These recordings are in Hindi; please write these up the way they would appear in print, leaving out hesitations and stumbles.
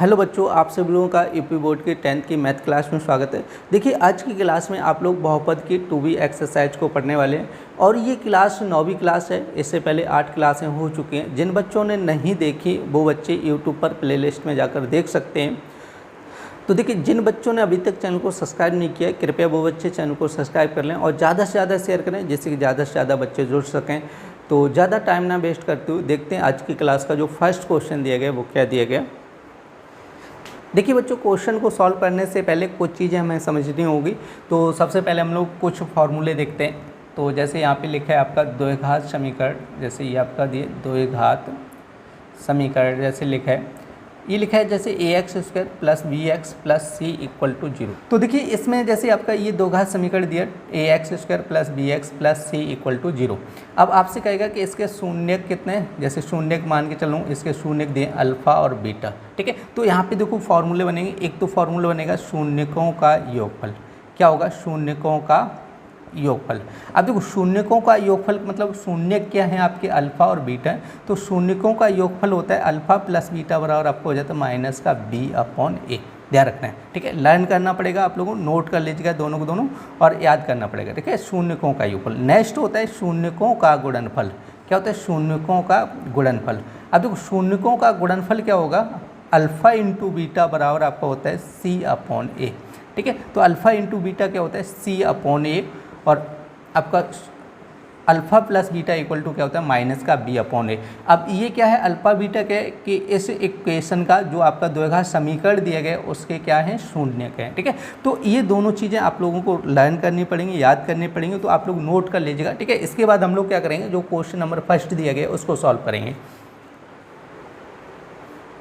हेलो बच्चों, आप सभी लोगों का यूपी बोर्ड के 10th की मैथ क्लास में स्वागत है। देखिए, आज की क्लास में आप लोग बहुपद की 2B एक्सरसाइज को पढ़ने वाले हैं और ये क्लास 9वीं क्लास है। इससे पहले 8 क्लासें हो चुकी हैं। जिन बच्चों ने नहीं देखी वो बच्चे यूट्यूब पर प्लेलिस्ट में जाकर देख सकते हैं। तो देखिए, जिन बच्चों ने अभी तक चैनल को सब्सक्राइब नहीं किया है, कृपया वो बच्चे चैनल को सब्सक्राइब कर लें और ज़्यादा से ज़्यादा शेयर करें, जिससे कि ज़्यादा से ज़्यादा बच्चे जुड़ सकें। तो ज़्यादा टाइम ना वेस्ट करते हुए देखते हैं आज की क्लास का जो फर्स्ट क्वेश्चन दिया गया वो क्या दिया गया। देखिए बच्चों, क्वेश्चन को सॉल्व करने से पहले कुछ चीज़ें हमें समझनी होगी। तो सबसे पहले हम लोग कुछ फार्मूले देखते हैं। तो जैसे यहाँ पे लिखा है आपका द्विघात समीकरण, जैसे ये आपका दिए द्विघात समीकरण जैसे लिखा है, ये लिखा है जैसे ax² + bx + c = 0। तो देखिए, इसमें जैसे आपका ये द्विघात समीकरण दिया ax² + bx + c = 0। अब आपसे कहेगा कि इसके शून्यक कितने हैं। जैसे शून्यक मान के चलूँ, इसके शून्यक दिए अल्फ़ा और बीटा, ठीक है। तो यहाँ पे देखो फॉर्मूले बनेंगे। एक तो फॉर्मूला बनेगा शून्यकों का योगफल। क्या होगा? शून्यकों का योगफल। अब देखो, शून्यकों का योगफल मतलब शून्य क्या है आपके अल्फ़ा और बीटा है। तो शून्यकों का योगफल होता है अल्फ़ा + बीटा बराबर आपको हो जाता है -b/a। ध्यान रखना है, ठीक है। लर्न करना पड़ेगा, आप लोगों को नोट कर लीजिएगा दोनों को दोनों और याद करना पड़ेगा, ठीक है। शून्यकों का योगफल। नेक्स्ट होता है शून्यकों का गुणनफल। क्या होता है? शून्यकों का गुणनफल। अब देखो, शून्यकों का गुणनफल क्या होगा? अल्फ़ा × बीटा बराबर आपका होता है c/a, ठीक है। तो अल्फ़ा × बीटा क्या होता है? c/a। और आपका अल्फ़ा + बीटा = क्या होता है? -b/a। अब ये क्या है? अल्फ़ा बीटा क्या है कि इस इक्वेशन का जो आपका द्विघात समीकरण दिया गया है उसके क्या है? शून्यक है, ठीक है। तो ये दोनों चीज़ें आप लोगों को लर्न करनी पड़ेंगी, याद करनी पड़ेंगी। तो आप लोग नोट कर लीजिएगा, ठीक है। इसके बाद हम लोग क्या करेंगे, जो क्वेश्चन नंबर फर्स्ट दिया गया है उसको सॉल्व करेंगे।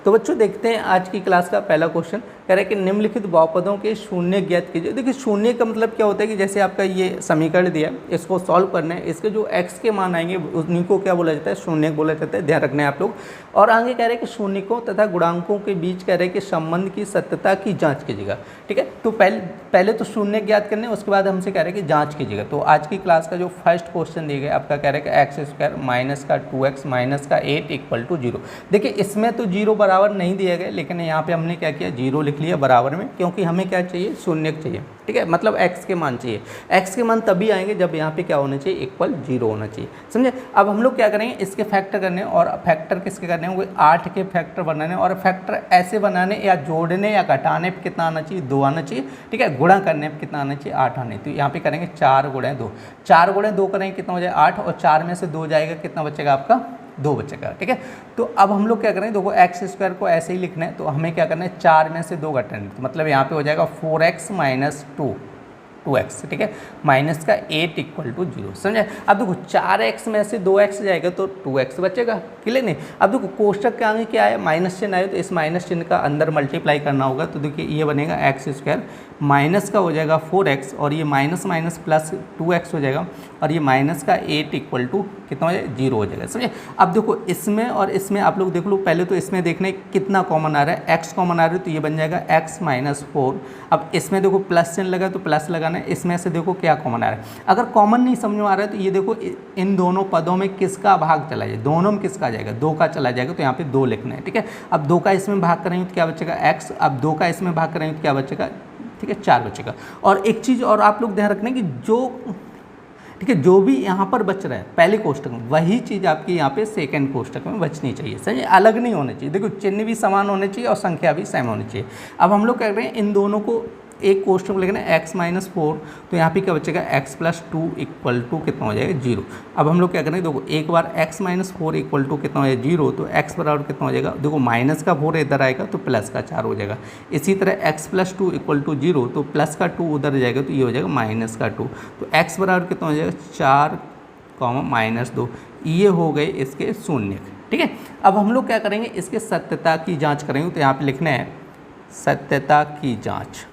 तो बच्चों, देखते हैं आज की क्लास का पहला क्वेश्चन। कह रहा है कि निम्नलिखित बहुपदों के शून्य ज्ञात कीजिए। देखिए, शून्य का मतलब क्या होता है कि जैसे आपका ये समीकरण दिया है, इसको सॉल्व करना है। इसके जो x के मान आएंगे उन्हीं को क्या बोला जाता है? शून्य बोला जाता है। ध्यान रखना है आप लोग। और आगे कह रहे हैं कि शून्यकों तथा गुणांकों के बीच कह रहे हैं कि संबंध की सत्यता की जाँच कीजिएगा, ठीक है। तो पहले तो शून्य ज्ञात करने, उसके बाद हमसे कह रहे हैं कि जाँच कीजिएगा। तो आज की क्लास का जो फर्स्ट क्वेश्चन दिया गया आपका कह रहे हैं कि x² - 2x - 8 = 0। देखिए, इसमें तो 0 बराबर नहीं दिया गया, लेकिन यहाँ पे हमने क्या किया? 0 लिख लिया बराबर में, क्योंकि हमें क्या चाहिए? शून्यक चाहिए, ठीक है। मतलब x के मान चाहिए। x के मान तभी आएंगे जब यहाँ पे क्या होना चाहिए? = 0 होना चाहिए, समझे। अब हम लोग क्या करेंगे? इसके फैक्टर करने, और फैक्टर किसके करने होंगे? 8 के फैक्टर बनाने। और फैक्टर ऐसे बनाने या जोड़ने या घटाने पर कितना आना चाहिए? 2 आना चाहिए, ठीक है। गुणा करने पर कितना आना चाहिए? 8 आने। तो यहाँ पे करेंगे 4 × 2। 4 × 2 करेंगे, कितना हो जाएगा? 8। और 4 में से 2 जाएगा, कितना बचेगा आपका? 2 बचेगा, ठीक है। तो अब हम लोग क्या करें? देखो, x² को ऐसे ही लिखना है, तो हमें क्या करना है? 4 में से 2 घटाना है। तो मतलब यहाँ पे हो जाएगा 4x - 2x, ठीक है। माइनस का 8 = 0, समझे। अब देखो, 4x में से 2x जाएगा तो 2x बचेगा, क्लियर नहीं। अब देखो, कोष्टक के आगे क्या है? माइनस चिन्ह आए, तो इस माइनस चिन्ह का अंदर मल्टीप्लाई करना होगा। तो देखिए, ये बनेगा x² माइनस का हो जाएगा 4x, और ये माइनस माइनस प्लस 2x हो जाएगा, और ये माइनस का 8 = कितना हो जाएगा? 0 हो जाएगा, समझे। अब देखो, इसमें और इसमें आप लोग देख लो। पहले तो इसमें देखने कितना कॉमन आ रहा है? x कॉमन आ रहा है, तो ये बन जाएगा x - 4। अब इसमें देखो प्लस चिन्ह लगा, तो प्लस लगाना है। इसमें से देखो क्या कॉमन आ रहा है। अगर कॉमन नहीं समझ में आ रहा है तो ये देखो, इन दोनों पदों में किसका भाग चला जाए? दोनों में किसका आ जाएगा? 2 का चला जाएगा, तो यहाँ पे 2 लिखना है, ठीक है। अब 2 का इसमें भाग करेंगे तो क्या बचेगा? x। अब 2 का इसमें भाग करेंगे तो क्या बचेगा? ठीक है, 4 बचेगा। और एक चीज़ और आप लोग ध्यान रखना कि ठीक है, जो भी यहाँ पर बच रहा है पहले कोष्टक में, वही चीज़ आपकी यहाँ पे सेकंड कोष्टक में बचनी चाहिए, समझे। अलग नहीं होना चाहिए। देखो, चिन्ह भी समान होने चाहिए और संख्या भी सेम होनी चाहिए। अब हम लोग क्या कर रहे हैं? इन दोनों को एक कोष्टक में लिखना है x - 4, तो यहाँ पे क्या बचेगा? x + 2 = कितना हो जाएगा? 0। अब हम लोग क्या करेंगे? देखो, एक बार x - 4 = कितना हो जाएगा? 0। तो x बराबर कितना हो जाएगा? देखो, माइनस का 4 इधर आएगा तो प्लस का 4 हो जाएगा। इसी तरह x + 2 = 0, तो प्लस का 2 उधर जाएगा, तो ये हो जाएगा माइनस का 2। तो x बराबर कितना हो जाएगा? 4, -2। ये हो गए इसके शून्यक, ठीक है। अब हम लोग क्या करेंगे? इसके सत्यता की जाँच करेंगे। तो यहाँ पर लिखना है सत्यता की जाँच,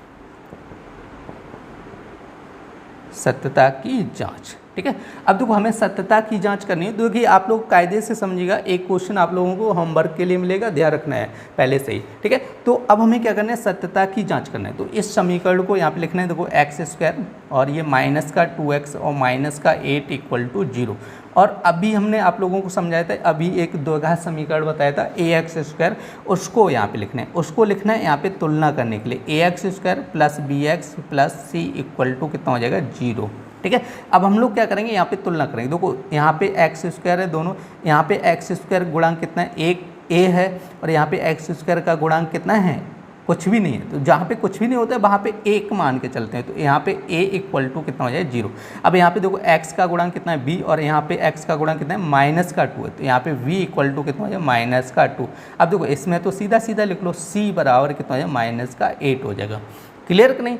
सत्यता की जांच, ठीक है। अब देखो हमें सत्यता की जांच करनी है। देखिए आप लोग कायदे से समझिएगा, एक क्वेश्चन आप लोगों को होमवर्क के लिए मिलेगा, ध्यान रखना है पहले से ही, ठीक है। तो अब हमें क्या करना है, सत्यता की जांच करना है। तो इस समीकरण को यहाँ पे लिखना है, देखो x² और ये माइनस का 2x और माइनस का 8 इक्वल टू 0। और अभी हमने आप लोगों को समझाया था, अभी एक द्विघात समीकरण बताया था ax², उसको यहाँ पे लिखना है, उसको लिखना है यहाँ पे तुलना करने के लिए, ax² plus bx plus c equal to कितना हो जाएगा 0, ठीक है। अब हम लोग क्या करेंगे, यहाँ पे तुलना करेंगे। देखो यहाँ पे x² है दोनों, यहाँ पे x² गुणांक कितना है, एक a है, और यहाँ पे x² का गुणांक कितना है, कुछ भी नहीं है। तो जहाँ पे कुछ भी नहीं होता है वहाँ पे एक मान के चलते हैं। तो यहाँ पे a इक्वल टू कितना हो जाए 0। अब यहाँ पे देखो x का गुणांक कितना है b, और यहाँ पे x का गुणांक कितना है माइनस का 2 है। तो यहाँ पे v इक्वल टू कितना हो जाए माइनस का 2। अब देखो इसमें तो सीधा सीधा लिख लो, c बराबर कितना हो जाए माइनस का 8 हो जाएगा। क्लियर कि नहीं।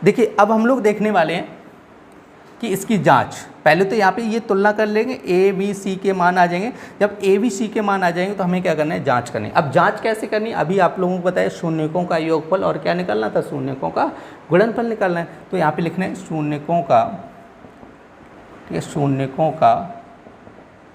देखिए अब हम लोग देखने वाले हैं कि इसकी जांच, पहले तो यहाँ पे ये तुलना कर लेंगे, a b c के मान आ जाएंगे। जब a b c के मान आ जाएंगे तो हमें क्या करना है, जांच करनी है। अब जांच कैसे करनी है, अभी आप लोगों को बताया शून्यकों का योगफल और क्या निकालना था, शून्यकों का गुणनफल निकालना है। तो यहाँ पे लिखना है शून्यकों का, ठीक है, शून्यकों का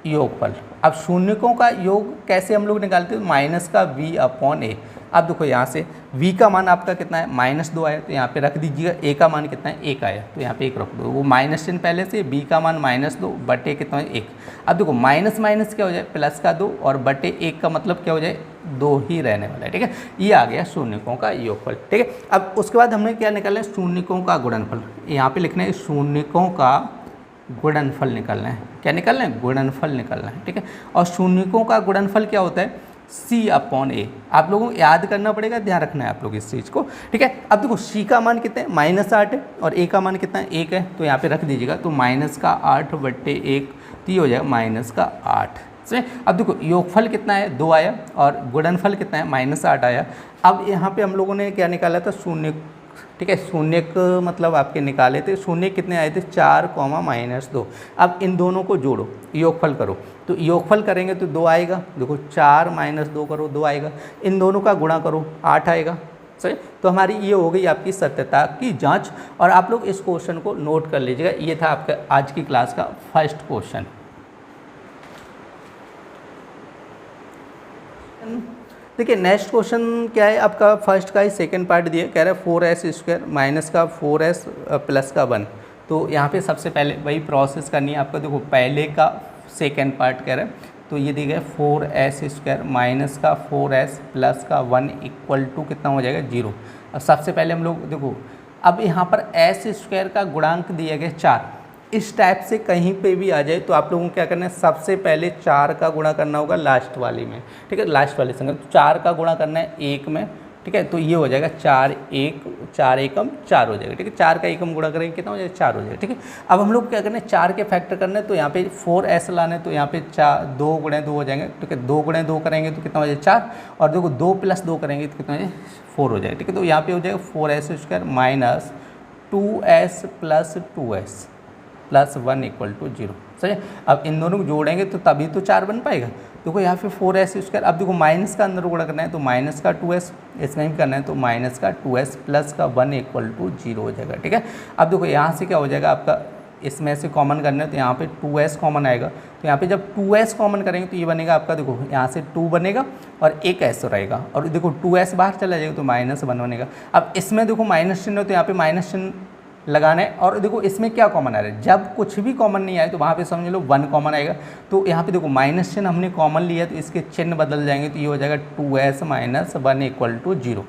योगफल। अब शून्यकों का योग कैसे हम लोग निकालते हैं, माइनस का v/a। अब देखो यहाँ से v का मान आपका कितना है -2 आया, तो यहाँ पे रख दीजिएगा। a का मान कितना है 1 आया, तो यहाँ पे 1 रख दो, वो माइनस चिन्ह पहले से, b का मान -2 बटे कितना है 1। अब देखो माइनस माइनस क्या हो जाए प्लस का 2, और बटे 1 का मतलब क्या हो जाए 2 ही रहने वाला है, ठीक है। ये आ गया शून्यकों का योगफल, ठीक है। अब उसके बाद हमने क्या निकालना है, शून्यकों का गुणनफल। यहाँ पे लिखना है शून्यकों का गुणनफल निकालना है। क्या निकालना है, गुणनफल निकालना है, ठीक है। और शून्यकों का गुणनफल क्या होता है, c/a। आप लोगों को याद करना पड़ेगा, ध्यान रखना है आप लोग इस चीज़ को, ठीक है। अब देखो c का मान कितना है -8 है, और a का मान कितना है 1 है, तो यहाँ पे रख दीजिएगा। तो -8 बटे 1, तो ये हो जाएगा -8। सही। अब देखो योगफल कितना है 2 आया, और गुणनफल कितना है -8 आया। अब यहाँ पे हम लोगों ने क्या निकाला था, शून्य, ठीक है। शून्य मतलब आपके निकाले थे, शून्य कितने आए थे 4, -2। अब इन दोनों को जोड़ो, योगफल करो। तो योगफल करेंगे तो 2 आएगा, देखो 4 - 2 करो 2 आएगा, इन दोनों का गुणा करो 8 आएगा। सही। तो हमारी ये हो गई आपकी सत्यता की जांच। और आप लोग इस क्वेश्चन को नोट कर लीजिएगा, ये था आपका आज की क्लास का फर्स्ट क्वेश्चन। देखिए नेक्स्ट क्वेश्चन क्या है आपका, फर्स्ट का ही सेकंड पार्ट दिया, कह रहा है 4s² माइनस का 4s प्लस का 1। तो यहाँ पे सबसे पहले वही प्रोसेस करनी है आपका। देखो पहले का सेकंड पार्ट कह रहा है, तो ये दिया गया 4s² माइनस का 4s प्लस का 1 इक्वल टू कितना हो जाएगा 0। अब सबसे पहले हम लोग देखो, अब यहाँ पर s² का गुणांक दिया गया 4। इस टाइप से कहीं पे भी आ जाए तो आप लोगों को क्या करना है, सबसे पहले 4 का गुणा करना होगा लास्ट वाली में, ठीक है, लास्ट वाली संख्या। तो 4 का गुणा करना है 1 में, ठीक है। तो ये हो जाएगा 4 एकम 4 हो जाएगा, ठीक है। 4 का एकम गुणा करेंगे कितना हो जाएगा 4 हो जाएगा, ठीक है। अब हम लोग क्या करना है, 4 के फैक्टर करना है। तो यहाँ पे 4s लाना है, तो यहाँ पे 2 गुणे 2 हो जाएंगे, ठीक है। 2 गुणे 2 करेंगे तो कितना हो जाएगा 4, और देखो 2 + 2 करेंगे तो कितना हो जाएगा 4 हो जाएगा, ठीक है। तो यहाँ पे हो जाएगा 4s² minus 2s plus 2s plus 1 equal to 0। सही। अब इन दोनों को जोड़ेंगे तो तभी तो 4 बन पाएगा। देखो यहाँ पे 4s², अब देखो माइनस का अंदर गुणा करना है, तो माइनस का 2s, इसमें भी करना है तो माइनस का 2s प्लस का 1 इक्वल टू 0 हो जाएगा, ठीक है। अब देखो यहाँ से क्या हो जाएगा आपका, इसमें से कॉमन करना है, तो यहाँ पे 2s कॉमन आएगा। तो यहाँ पे जब 2s कॉमन करेंगे तो ये बनेगा आपका, देखो यहाँ से 2 बनेगा और एक s रहेगा, और देखो 2s बाहर चला जाएगा तो -1 बनेगा। अब इसमें देखो माइनस चिन्ह है, तो यहाँ पे माइनस चिन्ह लगाना है। और देखो इसमें क्या कॉमन आ रहा है, जब कुछ भी कॉमन नहीं आए तो वहाँ पे समझ लो 1 कॉमन आएगा। तो यहाँ पे देखो माइनस चिन्ह हमने कॉमन लिया, तो इसके चिन्ह बदल जाएंगे, तो ये हो जाएगा 2s - 1 इक्वल टू 0।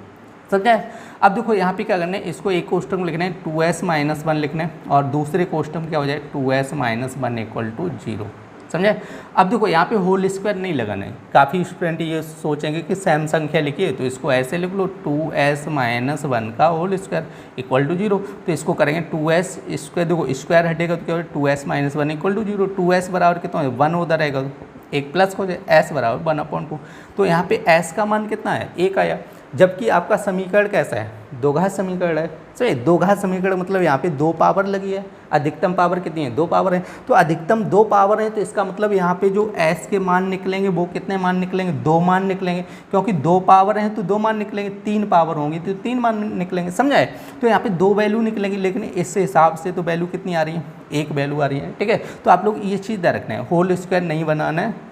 समझा है। अब देखो यहाँ पे क्या करना है, इसको एक क्वेश्चन में लिखना है 2s - 1 लिखना है, और दूसरे क्वेश्चन में क्या हो जाए 2s - 1 इक्वल टू 0। समझे। अब देखो यहाँ पे होल स्क्वायर नहीं लगाना है। काफ़ी स्टूडेंट ये सोचेंगे कि सेम संख्या लिखिए, तो इसको ऐसे लिख लो 2s - 1 का होल स्क्वायर इक्वल टू 0। तो इसको करेंगे 2s², देखो स्क्वायर हटेगा तो क्या होगा 2s - 1 इक्वल टू 0। 2s बराबर कितना है 1 उधर रहेगा, तो एक प्लस हो जाए, s बराबर 1/2। तो यहाँ पे s का मान कितना है 1 आया, जबकि आपका समीकरण कैसा है, द्विघात समीकरण है, सही, दो घात समीकरण मतलब यहाँ पे दो पावर लगी है, अधिकतम पावर कितनी है, दो पावर है, तो अधिकतम दो पावर है, तो इसका मतलब यहाँ पे जो s के मान निकलेंगे वो कितने मान निकलेंगे, दो मान निकलेंगे, क्योंकि दो पावर हैं तो दो मान निकलेंगे, तीन पावर होंगी तो तीन मान निकलेंगे, समझाए। तो यहाँ पे दो वैल्यू निकलेंगी, लेकिन इस हिसाब से तो वैल्यू कितनी आ रही है, एक वैल्यू आ रही है, ठीक है। तो आप लोग ये चीज़ ध्यान रखना है, होल स्क्वायर नहीं बनाना है,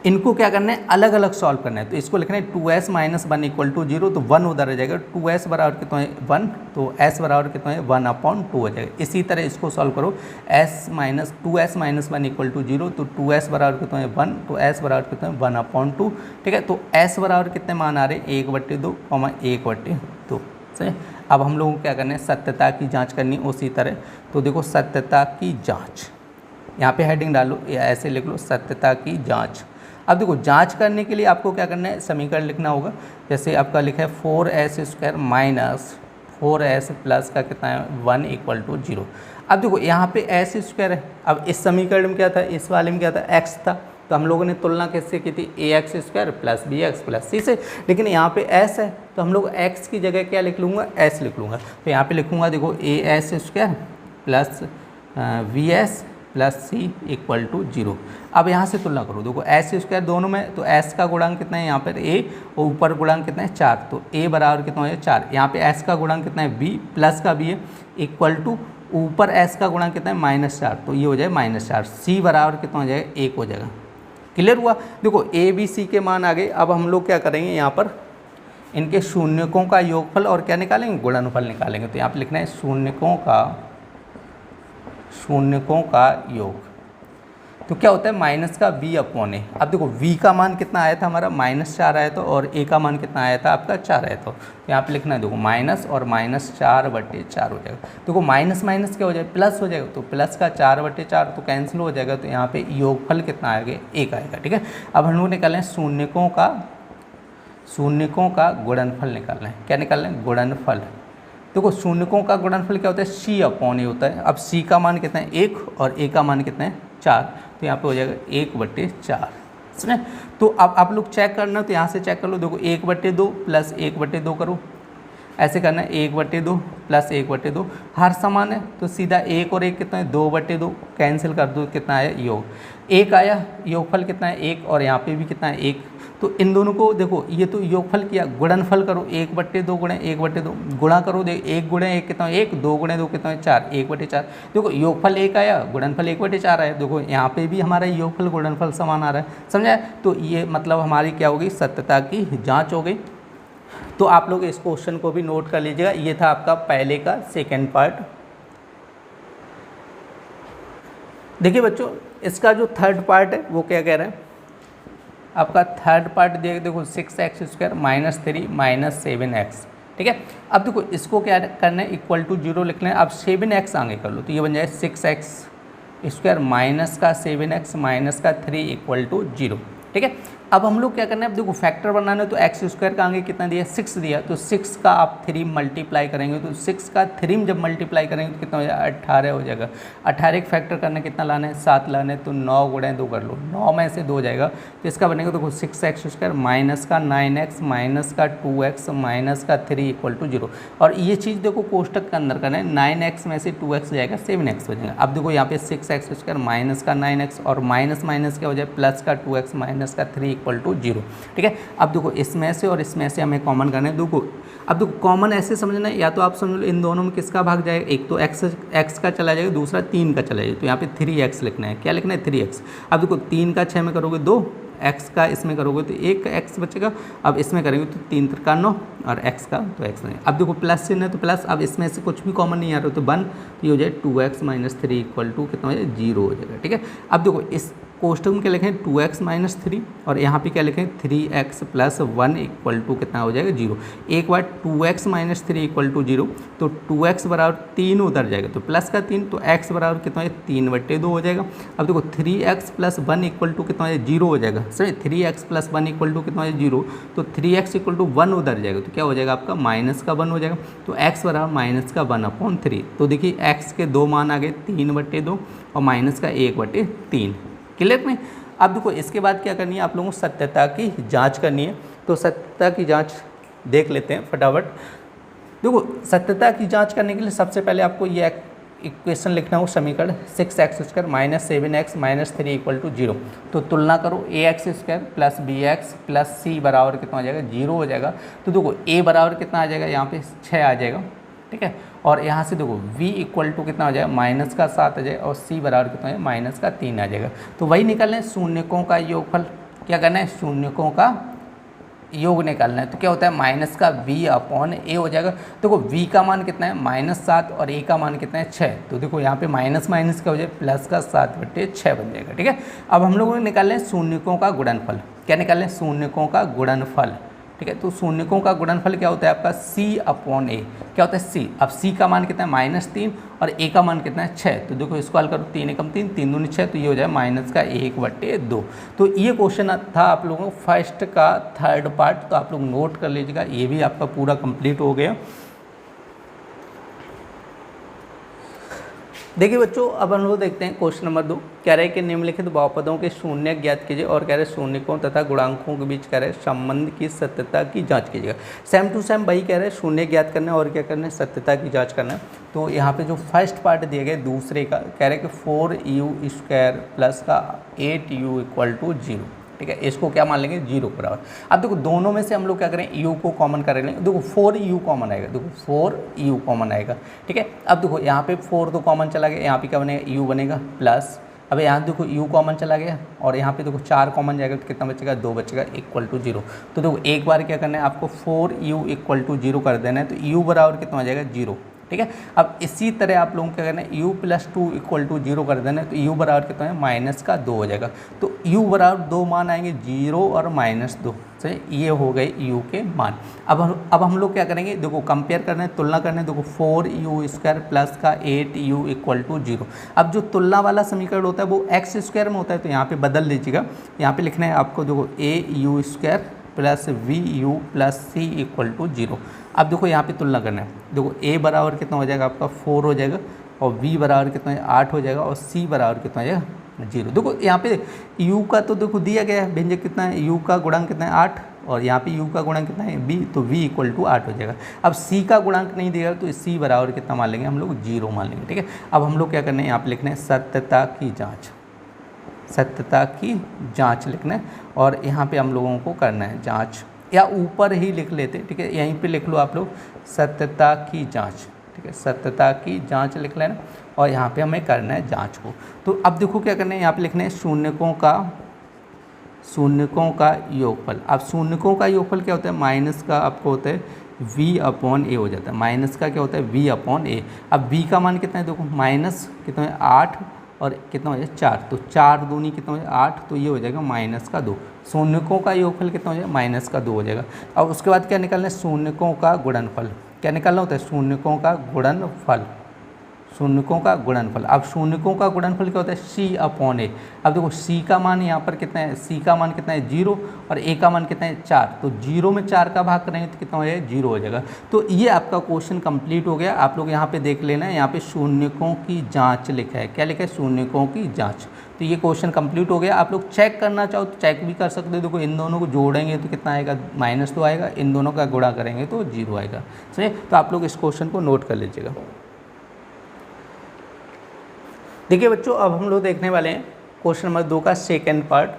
इनको क्या करना है, अलग अलग सॉल्व करना है। तो इसको लिखना है 2s माइनस 1 इक्वल टू 0, तो 1 उधर रह जाएगा, 2s बराबर कितना है 1, तो s बराबर कितना है 1/2 हो जाएगा। इसी तरह इसको सॉल्व करो, 2s माइनस 1 इक्वल टू 0, तो 2s बराबर कितना है 1, तो s बराबर कितना है 1/2, ठीक है। तो s बराबर कितने मान आ रहे हैं 1/2, 1/2। सही, अब हम लोगों को क्या करना है, सत्यता की जाँच करनी उसी तरह। तो देखो सत्यता की जाँच, यहाँ पे हेडिंग डालो या ऐसे लिख लो, सत्यता की जाँच। अब देखो जांच करने के लिए आपको क्या करना है, समीकरण लिखना होगा। जैसे आपका लिखा है 4s² माइनस 4s प्लस का कितना है 1 इक्वल टू 0। अब देखो यहाँ पे s² है, अब इस समीकरण में क्या था, इस वाले में क्या था, x था, तो हम लोगों ने तुलना किससे की थी, ax² plus bx plus c से। लेकिन यहाँ पे s है तो हम लोग x की जगह क्या लिख लूँगा, s लिख लूँगा। तो यहाँ पे लिखूँगा देखो as² plus vs plus C equal to 0। अब यहाँ से तुलना करो, देखो s² दोनों में, तो s का गुणांक कितना है यहाँ पर a, और ऊपर गुणांक कितना है 4, तो a बराबर कितना है 4। यहाँ पे s का गुणांक कितना है b, प्लस का b है, इक्वल टू ऊपर s का गुणांक कितना है -4, तो ये हो जाए -4। c बराबर कितना हो जाएगा 1 हो जाएगा। क्लियर हुआ। देखो a b c के मान आ गए। अब हम लोग क्या करेंगे, यहाँ पर इनके शून्यकों का योगफल और क्या निकालेंगे, गुणनफल निकालेंगे। तो यहाँ पर लिखना है शून्यकों का योग। तो क्या होता है, माइनस का v/a। अब देखो v का मान कितना आया था हमारा, -4 आया था, और a का मान कितना आया था आपका 4 आया था। तो यहाँ पे लिखना है देखो माइनस और -4/4 हो जाएगा। देखो माइनस माइनस क्या हो जाएगा, प्लस हो जाएगा, तो प्लस का 4/4 तो कैंसिल हो जाएगा, तो यहाँ पे योगफल कितना आएगा 1 आएगा, ठीक है। अब हम लोग निकालें शून्यकों का गुणनफल निकालना है। क्या निकालना है, गुणनफल। देखो शून्यकों का गुणनफल क्या होता है, c/a होता है। अब c का मान कितना है 1 और a का मान कितना है 4, तो यहाँ पे हो जाएगा 1/4, समझे। तो अब आप लोग चेक करना, तो यहाँ से चेक कर लो, देखो 1/2 प्लस 1/2 करो, ऐसे करना है 1/2 प्लस 1/2, हर समान है तो सीधा 1 और 1 कितना है 2/2, कैंसिल कर दो, कितना आया योग 1 आया। योगफल कितना है 1, और यहाँ पे भी कितना है 1। तो इन दोनों को देखो, ये तो योगफल किया, गुणनफल करो 1/2 गुणे 1/2, गुणा करो, देखो 1 गुणे 1 कितना है 1, 2 गुणे 2 कितना है 4, 1/4। देखो योगफल 1 आया, गुणनफल 1/4 आया। देखो यहाँ पे भी हमारा योगफल गुणनफल समान आ रहा है, समझा। तो ये मतलब हमारी क्या होगी, सत्यता की जाँच हो गई। तो आप लोग इस क्वेश्चन को भी नोट कर लीजिएगा। ये था आपका पहले का सेकेंड पार्ट। देखिए बच्चों, इसका जो थर्ड पार्ट है वो क्या कह रहा है, आपका थर्ड पार्ट देखो 6x² माइनस 3 माइनस 7x, ठीक है। अब देखो इसको क्या करना है, इक्वल टू 0 लिखना है। अब 7x आगे कर लो, तो ये बन जाए 6x² माइनस का 7x माइनस का 3 इक्वल टू 0, ठीक है। अब हम लोग क्या करना है, अब देखो फैक्टर बनाना है, तो x² का आगे कितना दिया 6 दिया, तो 6 का आप 3 मल्टीप्लाई करेंगे, तो 6 का 3 में जब मल्टीप्लाई करेंगे तो कितना हो जाएगा 18 हो जाएगा। 18 एक फैक्टर करना कितना लाना है 7 लाना है, तो 9 गुणे 2 कर लो, 9 में से 2 जाएगा, तो इसका बनेगा देखो 6x² माइनस का 9x माइनस का 2x माइनस का 3 इक्वल टू 0। और ये चीज़ देखो कोष्टक के अंदर करना है, 9x में से 2x जाएगा 7x हो जाएगा। अब देखो यहाँ पे 6x² माइनस का 9x और माइनस माइनस क्या हो जाए प्लस का 2x माइनस का 3 इक्वल टू 0, ठीक है। अब देखो इसमें से और इसमें से हमें कॉमन करना है। देखो अब देखो कॉमन ऐसे समझना है, या तो आप समझ लो इन दोनों में किसका भाग जाएगा, एक तो x का चला जाएगा, दूसरा 3 का चला जाएगा, तो यहाँ पे 3x लिखना है। क्या लिखना है 3x। अब देखो 3 का 6 में करोगे 2, x का इसमें करोगे तो 1 x बचेगा। अब इसमें करेंगे तो 3 3 9 और x का तो x नहीं। अब देखो प्लस चिन्ह है तो प्लस, अब इसमें से कुछ भी कॉमन नहीं आ रहा तो 1, तो ये हो जाए 2x माइनस 3 इक्वल टू कितना हो जाए 0 हो जाएगा, ठीक है। अब देखो इस कोष्टक में क्या लिखें 2x माइनस 3 और यहाँ पे क्या लिखें 3x प्लस 1 इक्वल टू कितना हो जाएगा 0। एक बार 2x माइनस 3 इक्वल टू 0, तो 2x बराबर 3 उधर जाएगा, तो प्लस का 3, तो x बराबर कितना है 3/2 हो जाएगा। अब देखो 3x प्लस 1 इक्वल टू कितना है 0 हो जाएगा, सही। 3x प्लस 1 इक्वल टू कितना है 0, तो 3x इक्वल टू 1 उधर जाएगा, तो क्या हो जाएगा आपका माइनस का 1 हो जाएगा, तो x बराबर माइनस का 1/3। तो देखिए x के दो मान आ गए 3/2 और माइनस का 1/3, क्लियर नहीं। अब देखो इसके बाद क्या करनी है, आप लोगों को सत्यता की जांच करनी है। तो सत्यता की जांच देख लेते हैं फटाफट। देखो सत्यता की जांच करने के लिए सबसे पहले आपको ये इक्वेशन लिखना हो, समीकरण 6x² minus 7x minus 3 equal to 0। तो तुलना करो ax² plus bx plus c बराबर कितना हो जाएगा, 0 हो जाएगा। तो देखो a बराबर कितना आ जाएगा, यहाँ पे 6 आ जाएगा, ठीक है। और यहाँ से देखो v इक्वल टू कितना हो जाएगा, माइनस का 7 आ जाएगा और c बराबर कितना है, माइनस का 3 आ जाएगा। तो वही निकालना है शून्यकों का योगफल। क्या करना है, शून्यकों का योग निकालना है। तो क्या होता है, माइनस का v अपॉन a हो जाएगा। देखो v का मान कितना है, -7 और a का मान कितना है, 6। तो देखो यहाँ पे माइनस माइनस क्या हो जाए, प्लस का 7/6 बन जाएगा, ठीक है। अब हम लोगों ने निकालना है शून्यकों का गुणनफल। क्या निकालना है, शून्यकों का गुणनफल, ठीक है। तो शून्यकों का गुणनफल क्या होता है आपका, c अपॉन a। क्या होता है c, अब c का मान कितना है, -3 और a का मान कितना है, 6। तो देखो इसको हल करो, 3 एकम 3, 3 दूनी 6, तो ये हो जाए माइनस का 1/2। तो ये क्वेश्चन था आप लोगों को फर्स्ट का थर्ड पार्ट, तो आप लोग नोट कर लीजिएगा, ये भी आपका पूरा कंप्लीट हो गया। देखिए बच्चों, अब हम लोग देखते हैं क्वेश्चन नंबर 2। कह रहे हैं कि निम्नलिखित बहुपदों के शून्य ज्ञात कीजिए और कह रहे हैं शून्यकों तथा गुणांकों के बीच कह रहे हैं संबंध की सत्यता की जांच कीजिएगा। सेम टू सेम वही कह रहे हैं, शून्य ज्ञात करना है और क्या करना है, सत्यता की जांच करना है। तो यहाँ पे जो फर्स्ट पार्ट दिए गए दूसरे का, कह रहे हैं कि 4u² प्लस का 8u इक्वल टू 0, ठीक है। इसको क्या मान लेंगे, 0 के बराबर। अब देखो दोनों में से हम लोग क्या करें, u को कॉमन कर लेंगे। देखो 4u कॉमन आएगा, देखो 4u कॉमन आएगा, ठीक है। अब देखो यहाँ पे 4 तो कॉमन चला गया, यहाँ पे क्या बनेगा, u बनेगा प्लस, अब यहाँ देखो u कॉमन चला गया और यहाँ पे देखो 4 कॉमन जाएगा, तो कितना बचेगा, 2 बचेगा, इक्वल टू 0। तो देखो एक बार क्या करना है आपको, 4u इक्वल टू 0 कर देना है। तो u बराबर कितना हो जाएगा, 0, ठीक है। अब इसी तरह आप लोगों को क्या करना है, u + 2 इक्वल टू 0 कर देना है। तो u बराबर कितना है, -2 हो जाएगा। तो u बराबर 2 मान आएंगे, 0 और -2 से, ये हो गए u के मान। अब हम लोग क्या करेंगे, देखो कंपेयर करना है, तुलना करना है। देखो 4u² प्लस का 8u इक्वल टू 0। अब जो तुलना वाला समीकरण होता है वो x² में होता है, तो यहाँ पे बदल लीजिएगा। यहाँ पे लिखना है आपको, देखो au² plus vu plus c equal to 0। अब देखो यहाँ पे तुलना करना है। देखो a बराबर कितना हो जाएगा आपका, 4 हो जाएगा और v बराबर कितना है, 8 हो जाएगा और c बराबर कितना हो जाएगा, 0। देखो यहाँ पे u का तो देखो दिया गया है व्यंजक कितना है, u का गुणांक कितना है, 8, और यहाँ पे u का गुणांक कितना है, b, तो v इक्वल टू 8 हो जाएगा। अब c का गुणांक नहीं दिया तो c बराबर कितना मान लेंगे हम लोग, 0 मान लेंगे, ठीक है। अब हम लोग क्या करना है, यहाँ पे लिखना है सत्यता की जाँच, सत्यता की जाँच लिखना है। और यहाँ पे हम लोगों को करना है जाँच, या ऊपर ही लिख लेते, ठीक है, यहीं पे लिख लो आप लोग सत्यता की जांच, ठीक है, सत्यता की जांच लिख लेना। और यहाँ पे हमें करना है जांच को। तो अब देखो क्या करना है, यहाँ पे लिखना है शून्यकों का योगफल। अब शून्यकों का योगफल क्या होता है, माइनस का आपको होता है v अपॉन a हो जाता है। माइनस का क्या होता है, v अपॉन a। अब v का मान कितना है, देखो माइनस कितना है, 8 और कितना हो जाए, 4, तो 4 दूनी कितना हो जाए, 8, तो ये हो जाएगा -2। शून्यकों का योगफल कितना हो जाएगा, -2 हो जाएगा। अब उसके बाद क्या निकालना है, शून्यकों का गुणनफल। क्या निकालना होता है, शून्यकों का गुणनफल, शून्यकों का गुणनफल। अब शून्यकों का गुणनफल क्या होता है, c अपॉन a। अब देखो c का मान यहाँ पर कितना है, c का मान कितना है, 0 और a का मान कितना है, 4। तो 0 में 4 का भाग करेंगे तो कितना हो जाएगा, 0 हो जाएगा। तो ये आपका क्वेश्चन कंप्लीट हो गया। आप लोग यहाँ पे देख लेना है, यहाँ पे शून्यकों की जाँच लिखा है। क्या लिखा है, शून्यकों की जाँच। तो ये क्वेश्चन कंप्लीट हो गया। आप लोग चेक करना चाहो तो चेक भी कर सकते हो। देखो इन दोनों को जोड़ेंगे तो कितना आएगा, -2 आएगा, इन दोनों का गुणा करेंगे तो 0 आएगा। सही, तो आप लोग इस क्वेश्चन को नोट कर लीजिएगा। देखिए बच्चों, अब हम लोग देखने वाले हैं क्वेश्चन नंबर 2 का सेकेंड पार्ट।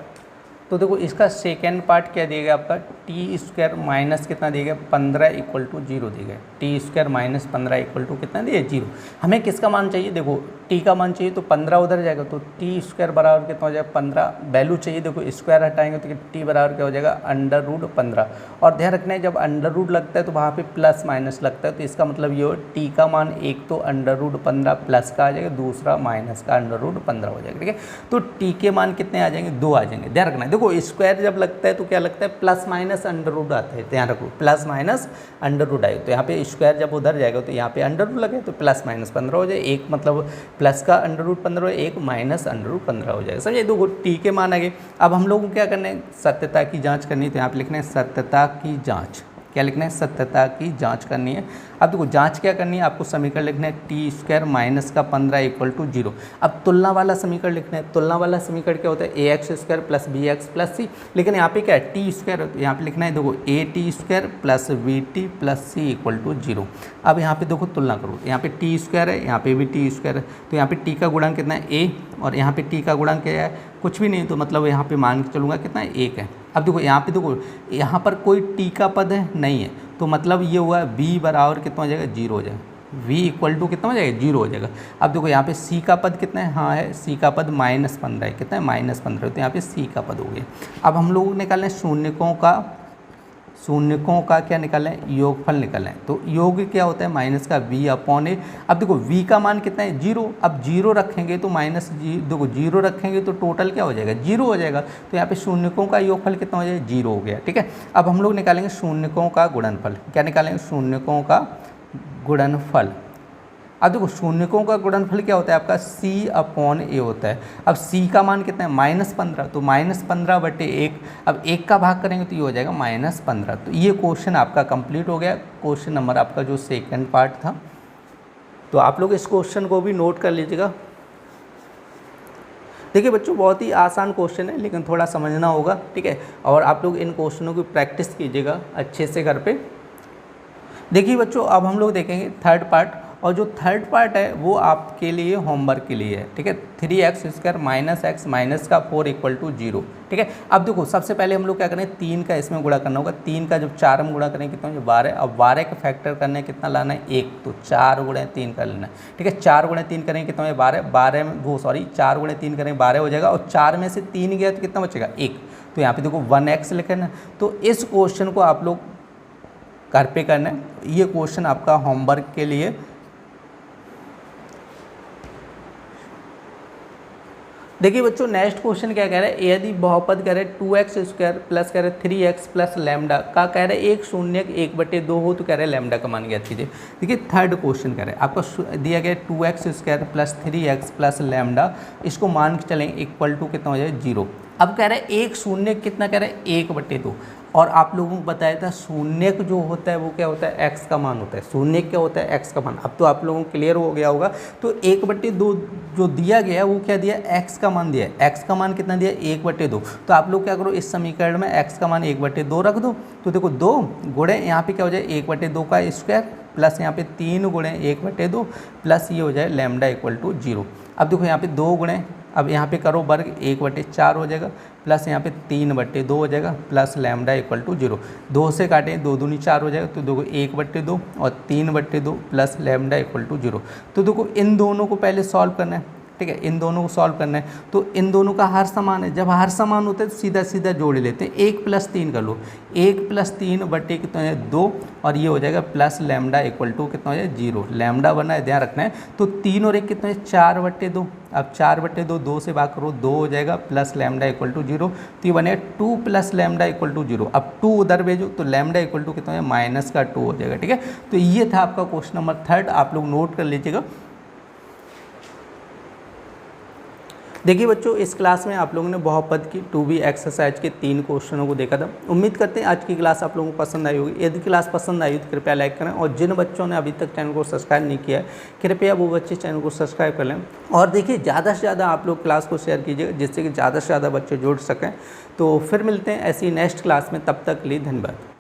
तो देखो इसका सेकेंड पार्ट क्या दिया गया आपका, t² माइनस कितना दिया गया, 15 इक्वल टू 0 दिया गया। t² माइनस 15 इक्वल टू कितना दिया, 0। हमें किसका मान चाहिए, देखो t का मान चाहिए तो 15 उधर जाएगा, तो t² बराबर कितना हो जाएगा, 15 वैल्यू चाहिए। देखो स्क्वायर हटाएंगे तो t बराबर क्या हो जाएगा, √15। और ध्यान रखना है जब अंडर रूट लगता है तो वहाँ पे प्लस माइनस लगता है, तो इसका मतलब ये हो t का मान एक तो √15 प्लस का आ जाएगा, दूसरा माइनस का √15 हो जाएगा, ठीक है। तो t के मान कितने आ जाएंगे, 2 आ जाएंगे। ध्यान रखना है, देखो स्क्वायर जब लगता है तो क्या लगता है, प्लस माइनस अंडर रूट आता है। ध्यान रखो, प्लस माइनस अंडर रूट आएगा, तो यहाँ पे स्क्वायर जब उधर जाएगा तो यहाँ पे अंडर रूट लगे तो प्लस माइनस 15 हो जाए। एक मतलब प्लस का अंडर रूट 15, एक माइनस अंडर रूट 15 हो जाएगा। समझे, देखो टी के मान आ गए। अब हम लोगों को क्या करना है, सत्यता की जाँच करनी है। तो यहाँ पे लिखना है सत्यता की जाँच। क्या लिखना है, सत्यता की जांच करनी है। अब देखो जांच क्या करनी है, आपको समीकरण लिखना है टी स्क्वायर माइनस का 15 इक्वल टू 0। अब तुलना वाला समीकरण लिखना है। तुलना वाला समीकरण क्या होता है, a x square plus b x plus c, लेकिन यहाँ पे क्या है टी स्क्वायर, तो यहाँ पे लिखना है देखो A T square plus B T plus C equal to 0। अब यहाँ पे देखो तुलना करो, यहाँ पे टी स्क्वायर है, यहाँ पे भी टी स्क्वायर है, तो यहाँ पे टी का गुणांक कितना है ए, और यहाँ पे टी का गुणांक क्या है, कुछ भी नहीं, तो मतलब यहाँ पे मान के चलूँगा कितना है, 1 है। अब देखो यहाँ पे देखो यहाँ पर कोई टी का पद है नहीं है, तो मतलब ये हुआ b बराबर कितना हो जाएगा, 0 हो जाएगा। v इक्वल टू कितना हो जाएगा, 0 हो जाएगा। अब देखो यहाँ पे c का पद कितना है, हाँ है, c का पद -15 है, कितना है -15, तो यहाँ पे c का पद हो गया। अब हम लोग निकालें शून्यकों का क्या निकालें, योगफल निकालें। तो योग क्या होता है, माइनस का v अपॉन ए। अब देखो v का मान कितना है, 0। अब 0 रखेंगे तो देखो 0 रखेंगे तो टोटल क्या हो जाएगा, 0 हो जाएगा। तो यहाँ पे शून्यकों का योगफल कितना हो जाएगा, 0 हो गया, ठीक है। अब हम लोग निकालेंगे शून्यकों का गुणनफल। क्या निकालेंगे, शून्यकों का गुणनफल। अब देखो शून्यकों का गुणनफल क्या होता है आपका, c अपॉन ए होता है। अब c का मान कितना है, -15, तो -15/1। अब 1 का भाग करेंगे तो ये हो जाएगा -15। तो ये क्वेश्चन आपका कंप्लीट हो गया, क्वेश्चन नंबर आपका जो सेकंड पार्ट था। तो आप लोग इस क्वेश्चन को भी नोट कर लीजिएगा। देखिए बच्चों बहुत ही आसान क्वेश्चन है, लेकिन थोड़ा समझना होगा, ठीक है। और आप लोग इन क्वेश्चनों की प्रैक्टिस कीजिएगा अच्छे से घर पे। देखिए बच्चों अब हम लोग देखेंगे थर्ड पार्ट, और जो थर्ड पार्ट है वो आपके लिए होमवर्क के लिए है, ठीक है। 3x square minus x minus का 4 इक्वल टू 0, ठीक है। अब देखो सबसे पहले हम लोग क्या करें, 3 का इसमें गुणा करना होगा। 3 का जब 4 हम गुणा करें कितना हो, 12। अब 12 का फैक्टर करना है, कितना लाना है, 1, तो 4 गुणे 3 कर लेना है, ठीक है। 4 गुणे 3 करेंगे कितना है, 12। 4 गुणे 3 करेंगे 12 हो जाएगा, और 4 में से 3 गया तो कितना बचेगा, 1। तो यहाँ पे देखो 1x लिखे ना। तो इस क्वेश्चन को आप लोग घर पे करना है, ये क्वेश्चन आपका होमवर्क के लिए। देखिए बच्चों नेक्स्ट क्वेश्चन क्या कह रहा है, यदि बहुपद कह रहे 2x स्क्वायर प्लस कह रहे 3x प्लस लैम्डा का कह रहे 1 शून्य 1/2 हो, तो कह रहे लैम्डा का मान ज्ञात कीजिए। देखिए थर्ड क्वेश्चन कह रहे हैं आपको दिया गया 2x square plus 3x plus lambda, इसको मान के चलें इक्वल टू कितना हो जाए, 0। अब कह रहे हैं 1 शून्य कितना कह रहे हैं, 1/2। और आप लोगों को बताया था शून्य जो होता है वो क्या होता है, x का मान होता है। शून्य क्या होता है, x का मान। अब तो आप लोगों को क्लियर हो गया होगा। तो 1/2 जो दिया गया वो क्या दिया, x का मान दिया है। x का मान कितना दिया, 1/2। तो आप लोग क्या करो, इस समीकरण में x का मान 1/2 रख दो। तो देखो 2 गुणे यहाँ पे क्या हो जाए, 1/2 का स्क्वायर प्लस यहाँ पे 3 गुणे 1/2 प्लस ये हो जाए लैम्डा इक्वल टू 0। अब देखो यहाँ पे 2 गुणे, अब यहाँ पे करो वर्ग 1/4 हो जाएगा, प्लस यहाँ पे 3/2 हो जाएगा, प्लस लैम्डा इक्वल टू 0। 2 से काटें 2 दूनी 4 हो जाएगा, तो देखो 1/2 और 3/2 प्लस लैम्डा इक्वल टू 0। तो देखो इन दोनों को पहले सॉल्व करना है, ठीक है। इन दोनों को सॉल्व करना है, तो इन दोनों का हर समान है। जब हर समान होता है तो सीधा सीधा जोड़ लेते हैं। 1 + 3 कर लो, 1 + 3 कितना है 2, और ये हो जाएगा प्लस लैम्डा इक्वल टू कितना हो जाए 0। लैम्डा बना है, ध्यान रखना है। तो 3 और 1 कितना है 4/2। अब 4/2 2 से भाग करो 2 हो जाएगा, प्लस लैम्डा इक्वल टू 0। तो ये बनेगा 2 प्लस लैम्डा इक्वल टू 0। अब 2 उधर भेजो तो लैम्डा इक्वल टू कितना है -2 हो जाएगा, ठीक है। तो ये था आपका क्वेश्चन नंबर 3, आप लोग नोट कर लीजिएगा। देखिए बच्चों इस क्लास में आप लोगों ने बहुपद की 2B एक्सरसाइज के 3 क्वेश्चनों को देखा था। उम्मीद करते हैं आज की क्लास आप लोगों को पसंद आई होगी। यदि क्लास पसंद आई तो कृपया लाइक करें, और जिन बच्चों ने अभी तक चैनल को सब्सक्राइब नहीं किया है कृपया वो बच्चे चैनल को सब्सक्राइब कर लें। और देखिए ज़्यादा से ज़्यादा आप लोग क्लास को शेयर कीजिएगा, जिससे कि ज़्यादा से ज़्यादा बच्चे जुड़ सकें। तो फिर मिलते हैं ऐसी नेक्स्ट क्लास में, तब तक के लिए धन्यवाद।